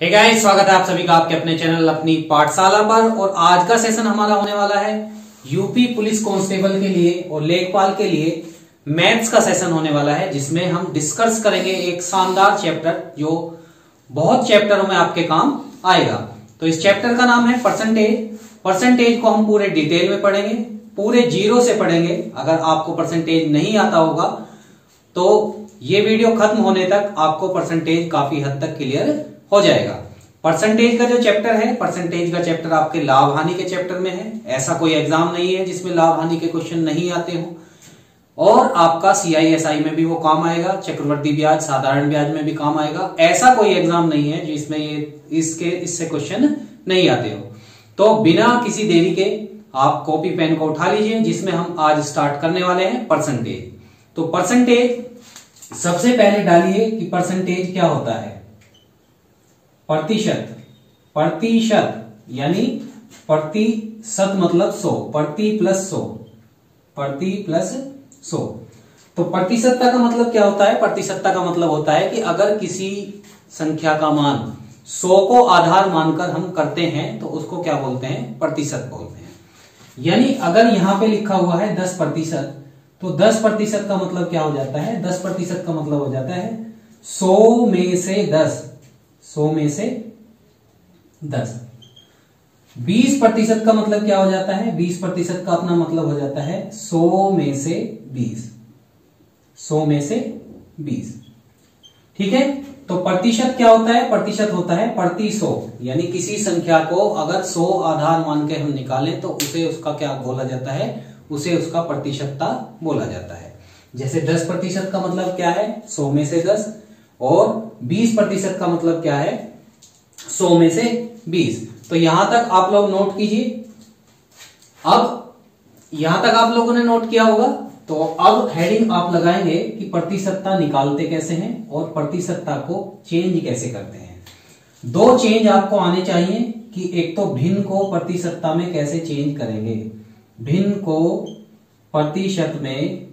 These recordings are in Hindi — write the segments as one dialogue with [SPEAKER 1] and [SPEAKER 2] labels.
[SPEAKER 1] हे गाइस, स्वागत है आप सभी का आपके अपने चैनल अपनी पाठशाला पर। और आज का सेशन हमारा होने वाला है यूपी पुलिस कांस्टेबल के लिए और लेखपाल के लिए मैथ्स का सेशन होने वाला है, जिसमें हम डिस्कस करेंगे एक शानदार चैप्टर जो बहुत चैप्टरों में आपके काम आएगा। तो इस चैप्टर का नाम है परसेंटेज। परसेंटेज को हम पूरे डिटेल में पढ़ेंगे, पूरे जीरो से पढ़ेंगे। अगर आपको परसेंटेज नहीं आता होगा तो ये वीडियो खत्म होने तक आपको परसेंटेज काफी हद तक क्लियर हो जाएगा। परसेंटेज का जो चैप्टर है, परसेंटेज का चैप्टर आपके लाभ हानि के चैप्टर में है। ऐसा कोई एग्जाम नहीं है जिसमें लाभ हानि के क्वेश्चन नहीं आते हो। और आपका CISI में भी वो काम आएगा, चक्रवृद्धि ब्याज, साधारण ब्याज में भी काम आएगा। ऐसा कोई एग्जाम नहीं है जिसमें इससे क्वेश्चन नहीं आते हो। तो बिना किसी देरी के आप कॉपी पेन को उठा लीजिए, जिसमें हम आज स्टार्ट करने वाले हैं परसेंटेज। तो परसेंटेज सबसे पहले डालिए कि परसेंटेज क्या होता है। प्रतिशत, प्रतिशत यानी प्रतिशत मतलब 100, प्रति प्लस 100, प्रति प्लस 100। तो प्रतिशतता का मतलब क्या होता है? प्रतिशतता का मतलब होता है कि अगर किसी संख्या का मान 100 को आधार मानकर हम करते हैं तो उसको क्या बोलते हैं? प्रतिशत बोलते हैं। यानी अगर यहां पे लिखा हुआ है 10%, तो 10% का मतलब क्या हो जाता है? 10% का मतलब हो जाता है 100 में से 10, 100 में से 10। 20% का मतलब क्या हो जाता है? 20% का अपना मतलब हो जाता है 100 में से 20, 100 में से 20। ठीक है। तो प्रतिशत क्या होता है? प्रतिशत होता है प्रति 100, यानी किसी संख्या को अगर 100 आधार मान के हम निकालें तो उसे उसका क्या बोला जाता है? उसे उसका प्रतिशतता बोला जाता है। जैसे 10% का मतलब क्या है? 100 में से 10। और 20% का मतलब क्या है? 100 में से 20। तो यहां तक आप लोग नोट कीजिए। अब यहां तक आप लोगों ने नोट किया होगा, तो अब हेडिंग आप लगाएंगे कि प्रतिशतता निकालते कैसे हैं और प्रतिशतता को चेंज कैसे करते हैं। दो चेंज आपको आने चाहिए कि एक तो भिन्न को प्रतिशतता में कैसे चेंज करेंगे, भिन्न को प्रतिशत में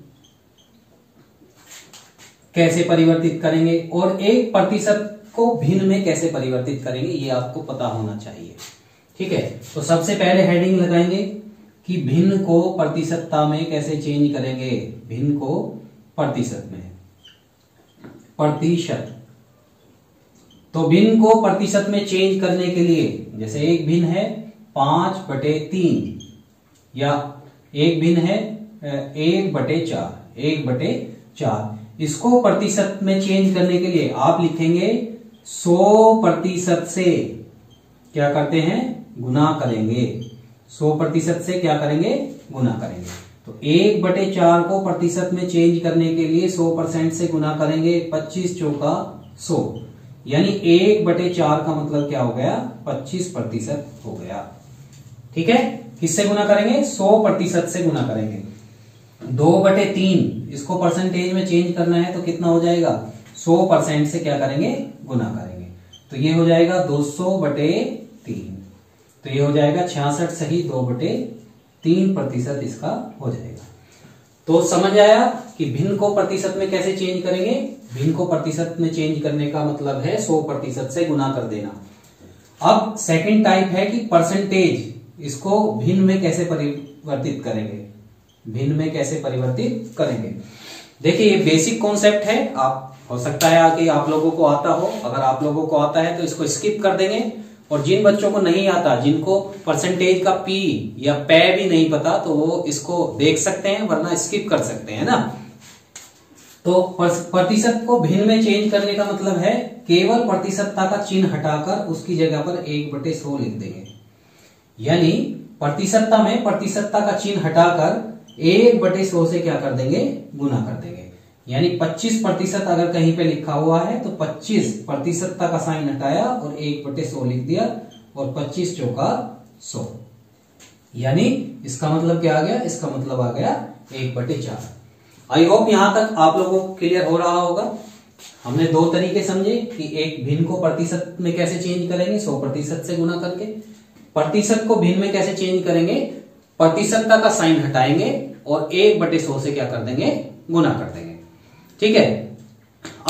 [SPEAKER 1] कैसे परिवर्तित करेंगे, और एक प्रतिशत को भिन्न में कैसे परिवर्तित करेंगे, ये आपको पता होना चाहिए। ठीक है। तो सबसे पहले हेडिंग लगाएंगे कि भिन्न को प्रतिशतता में कैसे चेंज करेंगे। भिन्न को प्रतिशत में, प्रतिशत। तो भिन्न को प्रतिशत में चेंज करने के लिए, जैसे एक भिन्न है 5/3 या एक भिन्न है 1/4, 1/4। इसको प्रतिशत में चेंज करने के लिए आप लिखेंगे 100% से क्या करते हैं? गुना करेंगे। 100% से क्या करेंगे? गुना करेंगे। तो 1/4 को प्रतिशत में चेंज करने के लिए 100% से गुना करेंगे। 25 चौका 100, यानी 1/4 का मतलब क्या हो गया? 25% हो गया। ठीक है। किससे गुना करेंगे? 100% से गुना करेंगे। 2/3 इसको परसेंटेज में चेंज करना है तो कितना हो जाएगा? 100% से क्या करेंगे? गुना करेंगे। तो ये हो जाएगा 200/3। तो ये हो जाएगा 66 सही 2/3% इसका हो जाएगा। तो समझ आया कि भिन्न को प्रतिशत में कैसे चेंज करेंगे। भिन्न को प्रतिशत में चेंज करने का मतलब है 100% से गुना कर देना। अब सेकंड टाइप है कि परसेंटेज, इसको भिन्न में कैसे परिवर्तित करेंगे। भिन्न में कैसे परिवर्तित करेंगे? देखिए, ये बेसिक कॉन्सेप्ट है। आप हो सकता है कि आप लोगों को आता हो। अगर आप लोगों को आता है तो इसको स्किप कर देंगे, और जिन बच्चों को नहीं आता, जिनको परसेंटेज का पी या पै भी नहीं पता, तो वो इसको देख सकते हैं, वरना स्किप कर सकते हैं ना। तो प्रतिशत को भिन्न में चेंज करने का मतलब है केवल प्रतिशतता का चिन्ह हटाकर उसकी जगह पर 1/100 लिख देंगे। यानी प्रतिशतता में प्रतिशतता का चिन्ह हटाकर 1/100 से क्या कर देंगे? गुना कर देंगे। यानी 25% अगर कहीं पे लिखा हुआ है तो 25% का साइन हटाया और 1/100 लिख दिया, और 25 चौका 100। यानी इसका मतलब क्या आ गया? इसका मतलब आ गया 1/4। आई होप यहां तक आप लोगों को क्लियर हो रहा होगा। हमने दो तरीके समझे कि एक भिन्न को प्रतिशत में कैसे चेंज करेंगे, 100% से गुना करके। प्रतिशत को भिन्न में कैसे चेंज करेंगे? प्रतिशतता का साइन हटाएंगे और 1/100 से क्या कर देंगे? गुना कर देंगे। ठीक है।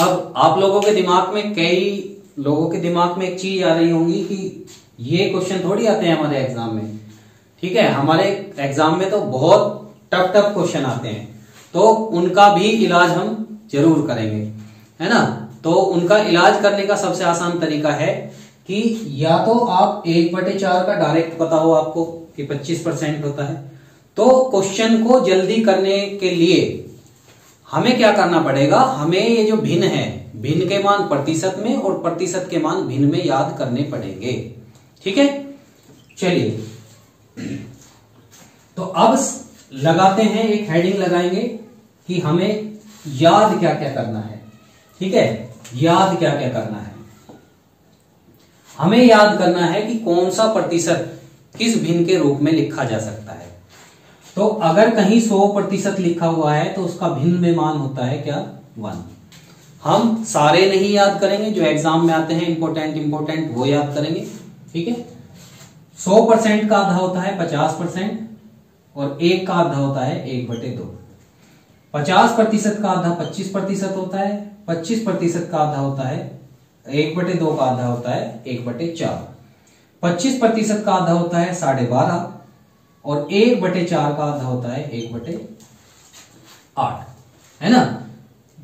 [SPEAKER 1] अब आप लोगों के दिमाग में कई लोगों के दिमाग में एक चीज आ रही होंगी कि ये क्वेश्चन थोड़ी आते हैं हमारे एग्जाम में। ठीक है, हमारे एग्जाम में तो बहुत टफ टफ क्वेश्चन आते हैं, तो उनका भी इलाज हम जरूर करेंगे, है ना। तो उनका इलाज करने का सबसे आसान तरीका है कि या तो आप 1/4 का डायरेक्ट पता हो आपको कि 25% होता है, तो क्वेश्चन को जल्दी करने के लिए हमें क्या करना पड़ेगा, हमें ये जो भिन्न है, भिन्न के मान प्रतिशत में और प्रतिशत के मान भिन्न में याद करने पड़ेंगे। ठीक है, चलिए तो अब लगाते हैं, एक हेडिंग लगाएंगे कि हमें याद क्या क्या करना है। ठीक है, याद क्या क्या करना है, हमें याद करना है कि कौन सा प्रतिशत किस भिन्न के रूप में लिखा जा सकता है। तो अगर कहीं 100% लिखा हुआ है तो उसका भिन्न में मान होता है क्या, 1। हम सारे नहीं याद करेंगे, जो एग्जाम में आते हैं इंपॉर्टेंट वो याद करेंगे। ठीक है, 100% का आधा होता है 50% और 1 का आधा होता है 1/2। 50% का आधा 25% होता है, 25% का आधा होता है 1/2 का आधा होता है 1/4। 25% का आधा होता है 12.5 और 1/4 का आधा होता है 1/8, है ना।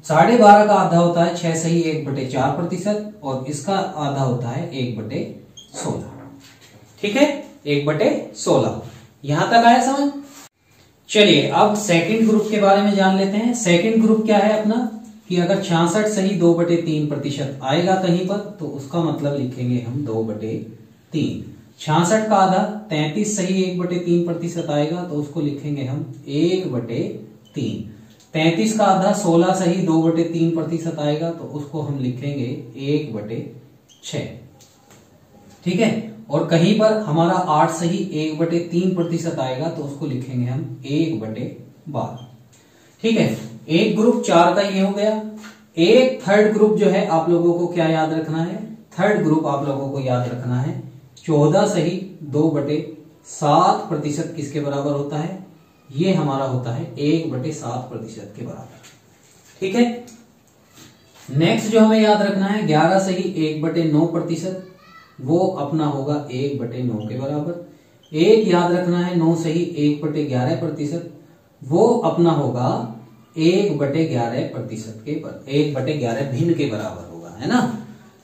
[SPEAKER 1] 12.5 का आधा होता है 6 सही 1/4% और इसका आधा होता है 1/16। ठीक है, 1/16। यहां तक आया समझ। चलिए अब सेकंड ग्रुप के बारे में जान लेते हैं। सेकंड ग्रुप क्या है अपना, कि अगर 66 सही 2/3% आएगा कहीं पर तो उसका मतलब लिखेंगे हम 2/3। 66 का आधा 33 सही 1/3% आएगा तो उसको लिखेंगे हम 1/3। 33 का आधा 16 सही 2/3% आएगा तो उसको हम लिखेंगे 1/6। ठीक है, और कहीं पर हमारा 8 सही 1/3% आएगा तो उसको लिखेंगे हम 1/12। ठीक है, एक ग्रुप 4 का ये हो गया। एक थर्ड ग्रुप जो है आप लोगों को क्या याद रखना है, थर्ड ग्रुप आप लोगों को याद रखना है 14 सही 2/7% किसके बराबर होता है, ये हमारा होता है 1/7% के बराबर। ठीक है, नेक्स्ट जो हमें याद रखना है 11 सही 1/9%, वो अपना होगा 1/9 के बराबर। एक याद रखना है 9 सही 1/11%, वो अपना होगा 1/11% के 1/11 भिन्न के बराबर होगा, है ना।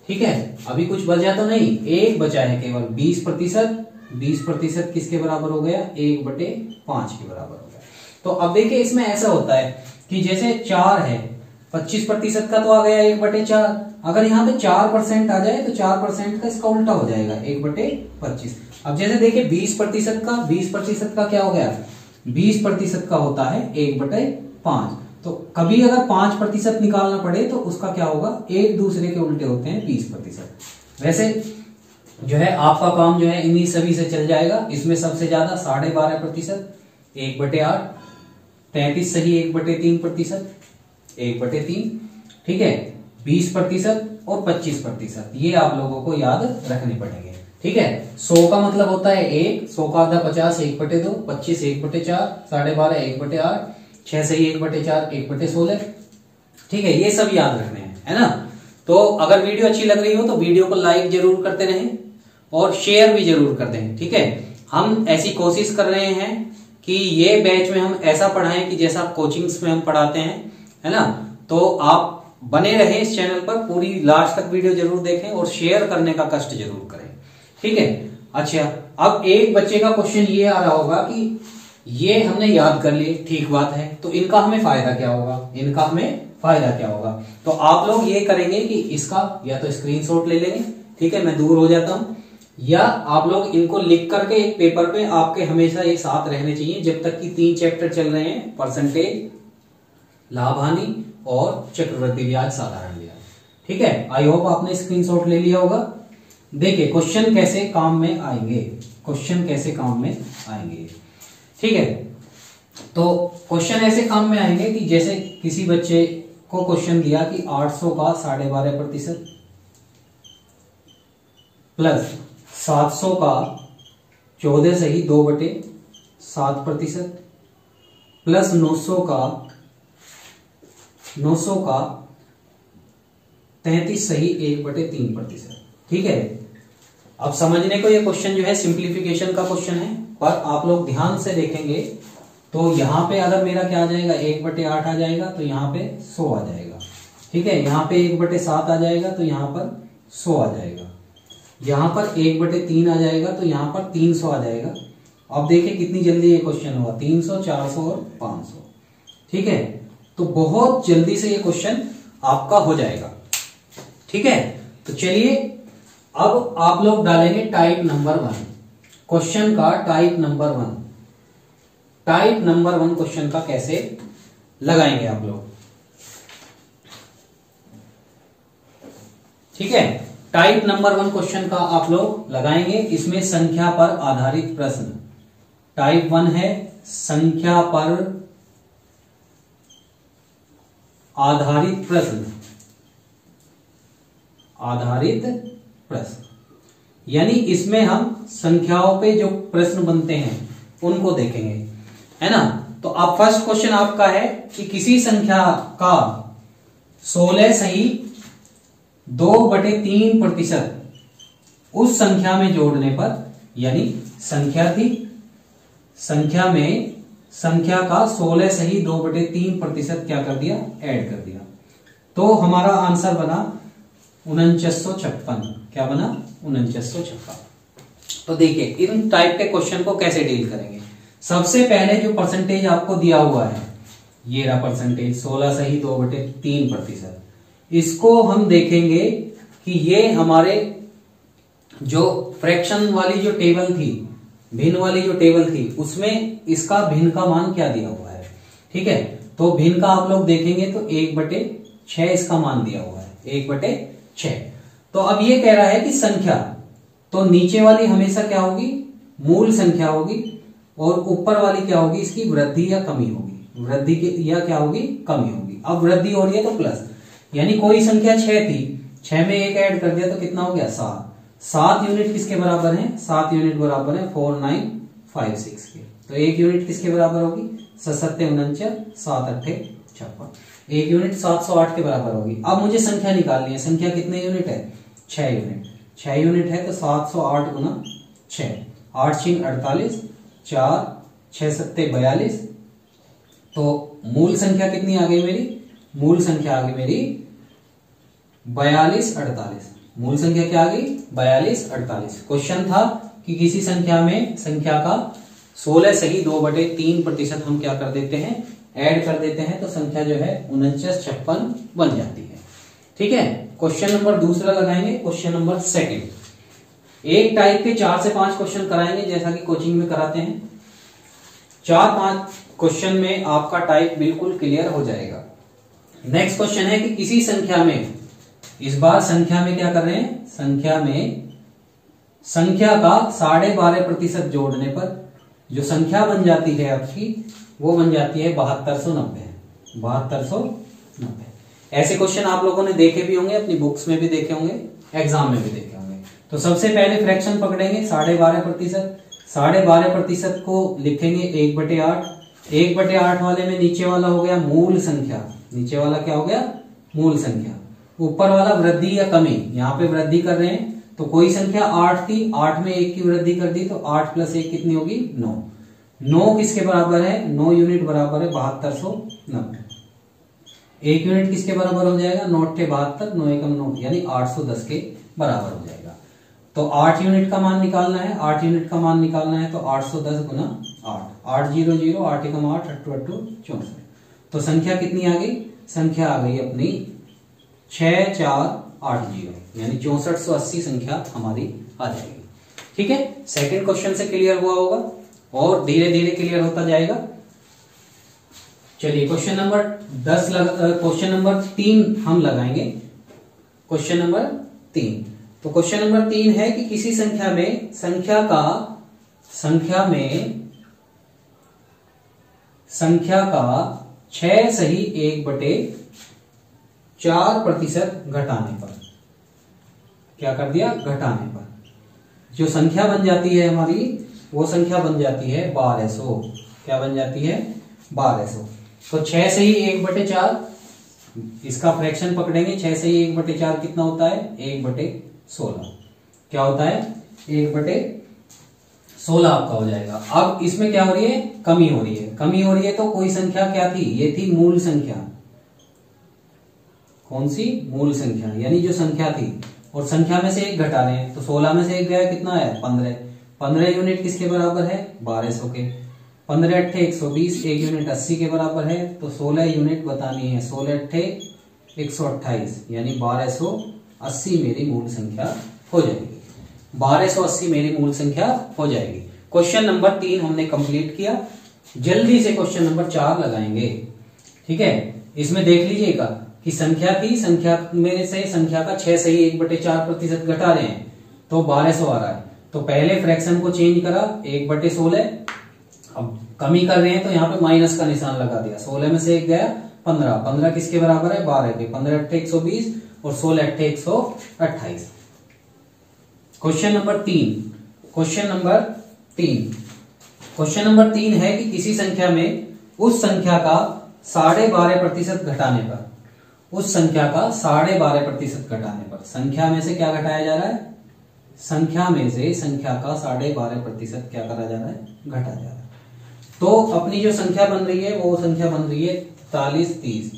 [SPEAKER 1] ठीक है, अभी कुछ बचा तो नहीं, एक बचा है केवल 20%। 20% किसके बराबर हो गया, 1/5 के बराबर हो गया। तो अब देखिए इसमें ऐसा होता है कि जैसे 4 है, 25% का तो आ गया 1/4। अगर यहाँ पे 4% आ जाए तो 4% का इसका उल्टा हो जाएगा 1/25। अब जैसे देखिए 20% का क्या हो गया, 20% का होता है 1/5। तो कभी अगर 5% निकालना पड़े तो उसका क्या होगा, एक दूसरे के उल्टे होते हैं 20%। वैसे जो है आपका काम जो है इन्हीं सभी से चल जाएगा। इसमें सबसे ज्यादा 12.5%, 1/8। 33 सही 1/3%, 1/3। ठीक है, 20% और 25%, ये आप लोगों को याद रखने पड़ेंगे। ठीक है, 100 का मतलब होता है 1, 100 का आधा 50 1/2, 25 1/4, 12.5 1/8, 6 सही 1/4 1/16। ठीक है, ये सब याद रखने हैं, है ना। तो अगर वीडियो अच्छी लग रही हो तो वीडियो को लाइक जरूर करते रहें और शेयर भी जरूर कर दें। ठीक है, हम ऐसी कोशिश कर रहे हैं कि ये बैच में हम ऐसा पढ़ाएं कि जैसा कोचिंग्स में हम पढ़ाते हैं, है ना। तो आप बने रहें इस चैनल पर, पूरी लास्ट तक वीडियो जरूर देखें और शेयर करने का कष्ट जरूर करें। ठीक है, अच्छा अब एक बच्चे का क्वेश्चन ये आ रहा होगा कि ये हमने याद कर लिए, ठीक बात है, तो इनका हमें फायदा क्या होगा, इनका हमें फायदा क्या होगा। तो आप लोग ये करेंगे कि इसका या तो स्क्रीनशॉट ले लेंगे, ठीक है, मैं दूर हो जाता हूं, या आप लोग इनको लिख करके एक पेपर पे आपके हमेशा ये साथ रहने चाहिए जब तक कि 3 चैप्टर चल रहे हैं, परसेंटेज, लाभ हानि और चक्रवृद्धि ब्याज, साधारण ब्याज। ठीक है, आई होप आपने स्क्रीनशॉट ले लिया होगा। देखिए क्वेश्चन कैसे काम में आएंगे, क्वेश्चन कैसे काम में आएंगे। ठीक है, तो क्वेश्चन ऐसे काम में आएंगे कि जैसे किसी बच्चे को क्वेश्चन दिया कि 800 का 12.5% प्लस 700 का 14 सही 2/7% प्लस 900 का 33 सही 1/3%। ठीक है, अब समझने को ये क्वेश्चन जो है सिंप्लीफिकेशन का क्वेश्चन है, पर आप लोग ध्यान से देखेंगे तो यहां पे अगर मेरा क्या आ जाएगा 1/8 आ जाएगा तो यहाँ पे 100 आ जाएगा। ठीक है, यहाँ पे 1/7 आ जाएगा तो यहाँ पर 100 आ जाएगा, यहाँ पर 1/3 आ जाएगा तो यहाँ पर 300 आ जाएगा। अब देखिए कितनी जल्दी ये क्वेश्चन हुआ, 300, 400 और 500। ठीक है, तो बहुत जल्दी से ये क्वेश्चन आपका हो जाएगा। ठीक है, तो चलिए अब आप लोग डालेंगे टाइप नंबर 1 क्वेश्चन का। टाइप नंबर 1 क्वेश्चन का कैसे लगाएंगे आप लोग। ठीक है, टाइप नंबर 1 क्वेश्चन का आप लोग लगाएंगे। इसमें संख्या पर आधारित प्रश्न, टाइप 1 है संख्या पर आधारित प्रश्न, यानी इसमें हम संख्याओं पे जो प्रश्न बनते हैं उनको देखेंगे, है ना। तो अब फर्स्ट क्वेश्चन आपका है कि किसी संख्या का 16 सही 2/3% उस संख्या में जोड़ने पर, यानी संख्या थी, संख्या में संख्या का 16 सही 2/3% क्या कर दिया, ऐड कर दिया। तो हमारा आंसर बना 4956। क्या बना, 4956। तो देखिए इन टाइप के क्वेश्चन को कैसे डील करेंगे। सबसे पहले जो परसेंटेज आपको दिया हुआ है, ये रहा परसेंटेज 16 सही 2/3%, इसको हम देखेंगे कि ये हमारे जो फ्रैक्शन वाली जो टेबल थी, भिन्न वाली जो टेबल थी, उसमें इसका भिन्न का मान क्या दिया हुआ है। ठीक है, तो भिन्न का आप लोग देखेंगे तो 1/6 इसका मान दिया हुआ है, 1/6। तो अब ये कह रहा है कि संख्या, तो नीचे वाली हमेशा क्या होगी, मूल संख्या होगी, और ऊपर वाली क्या होगी, इसकी वृद्धि या कमी होगी, वृद्धि की या क्या होगी, कमी होगी। अब वृद्धि हो रही है तो प्लस, यानी कोई संख्या 6 थी, 6 में 1 ऐड कर दिया तो कितना हो गया 7। 7 यूनिट किसके बराबर है, 7 यूनिट बराबर है 4956 के। तो 1 यूनिट किसके बराबर होगी, 7 7 49, 7 8 56। 1 यूनिट 708 के बराबर होगी। अब मुझे संख्या निकालनी है, संख्या कितने यूनिट है, 6 यूनिट। 6 यूनिट है तो 708 गुना 6, 8 6 48, 4 6 7 42। तो मूल संख्या कितनी आ गई मेरी, मूल संख्या आ गई मेरी 42 48। मूल संख्या क्या आ गई, 42 48। क्वेश्चन था कि किसी संख्या में संख्या का 16 सही 2/3% हम क्या कर देते हैं, ऐड कर देते हैं, तो संख्या जो है 4956 बन जाती है। ठीक है, क्वेश्चन नंबर दूसरा लगाएंगे। क्वेश्चन नंबर सेकंड, एक टाइप के 4 से 5 क्वेश्चन कराएंगे जैसा कि कोचिंग में कराते हैं। 4-5 क्वेश्चन में आपका टाइप बिल्कुल क्लियर हो जाएगा। नेक्स्ट क्वेश्चन है कि किसी संख्या में, इस बार संख्या में क्या कर रहे हैं, संख्या में संख्या का 12.5% जोड़ने पर जो संख्या बन जाती है आपकी, वो बन जाती है 7290। 7290 ऐसे क्वेश्चन आप लोगों ने देखे भी होंगे, अपनी बुक्स में भी देखे होंगे, एग्जाम में भी देखे होंगे। तो सबसे पहले फ्रैक्शन पकड़ेंगे 12.5%। 12.5% को लिखेंगे 1/8। 1/8 वाले में नीचे वाला हो गया मूल संख्या, नीचे वाला क्या हो गया, मूल संख्या। ऊपर वाला वृद्धि या कमी, यहाँ पे वृद्धि कर रहे हैं तो कोई संख्या 8 थी, 8 में 1 की वृद्धि कर दी तो 8 + 1 कितनी होगी, 9। 9 किसके बराबर है, 9 यूनिट बराबर है 7290। 1 यूनिट किसके बराबर हो जाएगा, 9 × 72, 9 × 9 यानी 810 के बराबर हो जाएगा। तो 8 यूनिट का मान निकालना है, 8 यूनिट का मान निकालना है तो 810 गुना 8, 8 0 0, 8 × 8 8 8 64। तो संख्या कितनी आ गई, संख्या आ गई अपनी 6480, यानी 6480 संख्या हमारी आ जाएगी। ठीक है, सेकंड क्वेश्चन से क्लियर हुआ होगा और धीरे धीरे क्लियर होता जाएगा। चलिए क्वेश्चन नंबर 10 क्वेश्चन नंबर 3 हम लगाएंगे। क्वेश्चन नंबर 3, तो क्वेश्चन नंबर 3 है कि किसी संख्या में संख्या का 6 सही 1/4% घटाने पर, क्या कर दिया, घटाने पर जो संख्या बन जाती है हमारी, वो संख्या बन जाती है 1200। क्या बन जाती है, 1200। तो 6 सही 1/4 इसका फ्रैक्शन पकड़ेंगे, 6 से 1/4 कितना होता है, 1/16। क्या होता है, 1/16 आपका हो जाएगा। अब इसमें क्या हो रही है, कमी हो रही है। कमी हो रही है तो कोई संख्या क्या थी, ये थी मूल संख्या। कौन सी, मूल संख्या, यानी जो संख्या थी, और संख्या में से 1 घटा रहे हैं तो 16 में से 1 गया, कितना आया, 15। 15 यूनिट किसके बराबर है, 1200 के। 15 अट्ठे 120, 1 यूनिट 80 के बराबर है, तो 16 यूनिट बतानी है। 16 अट्ठे 128, यानी 1280 मेरी मूल संख्या हो जाएगी। 1280 मेरी मूल संख्या हो जाएगी। क्वेश्चन नंबर 3 हमने कंप्लीट किया। जल्दी से क्वेश्चन नंबर 4 लगाएंगे। ठीक है, इसमें देख लीजिएगा कि संख्या थी, संख्या में से संख्या का 6 से ही 1/4% घटा रहे हैं तो 1200 आ रहा है। तो पहले फ्रैक्शन को चेंज करा, 1/16। अब कमी कर रहे हैं तो यहाँ पे माइनस का निशान लगा दिया। 16 में से 1 गया, 15। 15 किसके बराबर है, 12 के। 15 अट्ठे 120 और 16 अट्ठे 128। Question number 3। क्वेश्चन नंबर 3 है कि किसी संख्या में उस संख्या का 12.5% घटाने पर, उस संख्या का 12.5% घटाने पर, संख्या में से क्या घटाया जा रहा है, संख्या में से संख्या का 12.5% क्या करा जा रहा है, घटा जा रहा है। तो अपनी जो संख्या बन रही है वो संख्या बन रही है 34 30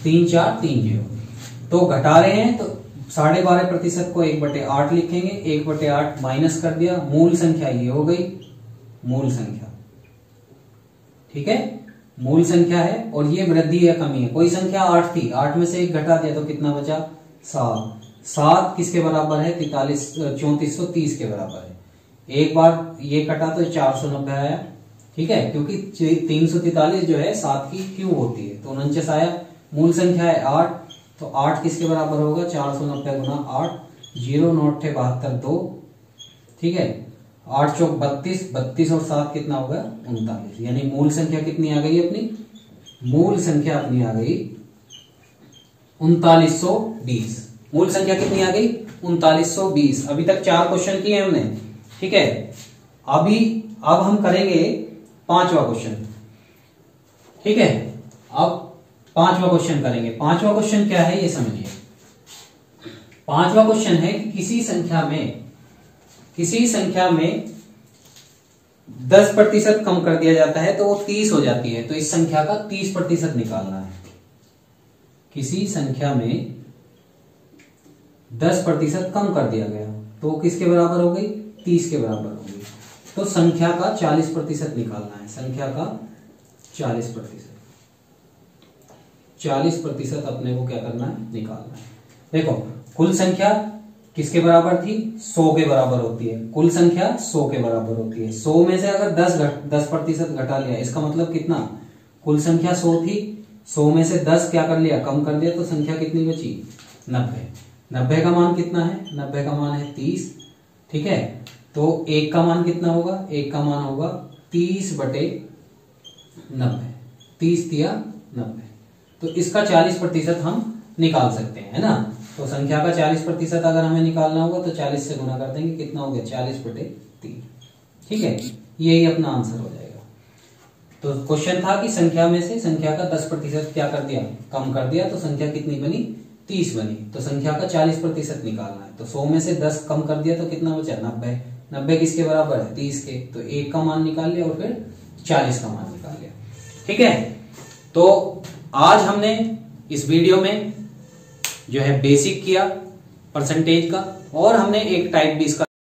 [SPEAKER 1] 3 4 3 0। तो घटा रहे हैं तो 12.5% को 1/8 लिखेंगे। 1/8 माइनस कर दिया, मूल संख्या ये हो गई, मूल संख्या। ठीक है, मूल संख्या है और ये वृद्धि या कमी है। कोई संख्या 8 थी, 8 में से 1 घटा दिया तो कितना बचा, 7। 7 किसके बराबर है, 3430 के बराबर है। एक बार ये कटा तो 490 आया। ठीक है, क्योंकि 343 जो है 7 की क्यूब होती है, तो 49 आया। मूल संख्या है 8, तो 8 किसके बराबर होगा, 490 गुना 8, 0 9 8 72 2। ठीक है, 8 चौक 32, 32 और 7 कितना होगा, 39। यानी मूल संख्या कितनी आ गई अपनी, मूल संख्या अपनी आ गई 3920। मूल संख्या कितनी आ गई, 3920। अभी तक 4 क्वेश्चन किए हमने। ठीक है, अब हम करेंगे 5वां क्वेश्चन। ठीक है, अब 5वां क्वेश्चन करेंगे। 5वां क्वेश्चन क्या है ये समझिए। 5वां क्वेश्चन है कि किसी संख्या में 10% कम कर दिया जाता है तो वो 30 हो जाती है, तो इस संख्या का 30% निकालना है। किसी संख्या में 10% कम कर दिया गया तो किसके बराबर हो गई, 30 के बराबर हो गई। तो संख्या का 40% निकालना है। संख्या का 40% अपने को क्या करना है, निकालना है। देखो, कुल संख्या किसके बराबर थी, 100 के बराबर होती है। कुल संख्या 100 के बराबर होती है। 100 में से अगर 10% घटा लिया, इसका मतलब कितना, कुल संख्या 100 थी, 100 में से 10 क्या कर लिया, कम कर दिया, तो संख्या कितनी बची, 90। 90 का मान कितना है, 90 का मान है 30। ठीक है, तो 1 का मान कितना होगा, 1 का मान होगा 30/90। 30 दिया 90, तो इसका 40% हम निकाल सकते हैं, है ना। तो संख्या का 40% अगर हमें निकालना होगा तो 40 से गुना कर देंगे, कितना हो गया, 40/3। ठीक है, यही अपना आंसर हो जाएगा। तो क्वेश्चन था कि संख्या में से संख्या का 10% क्या कर दिया, कम कर दिया, तो संख्या कितनी बनी, 30 बनी। तो संख्या का 40% निकालना है। तो 100 में से 10 कम कर दिया तो कितना बचा, 90। 90 किसके बराबर है, 30 के। तो 1 का मान निकाल लिया और फिर 40 का मान निकाल लिया। ठीक है, तो आज हमने इस वीडियो में जो है बेसिक किया परसेंटेज का, और हमने एक टाइप भी इसका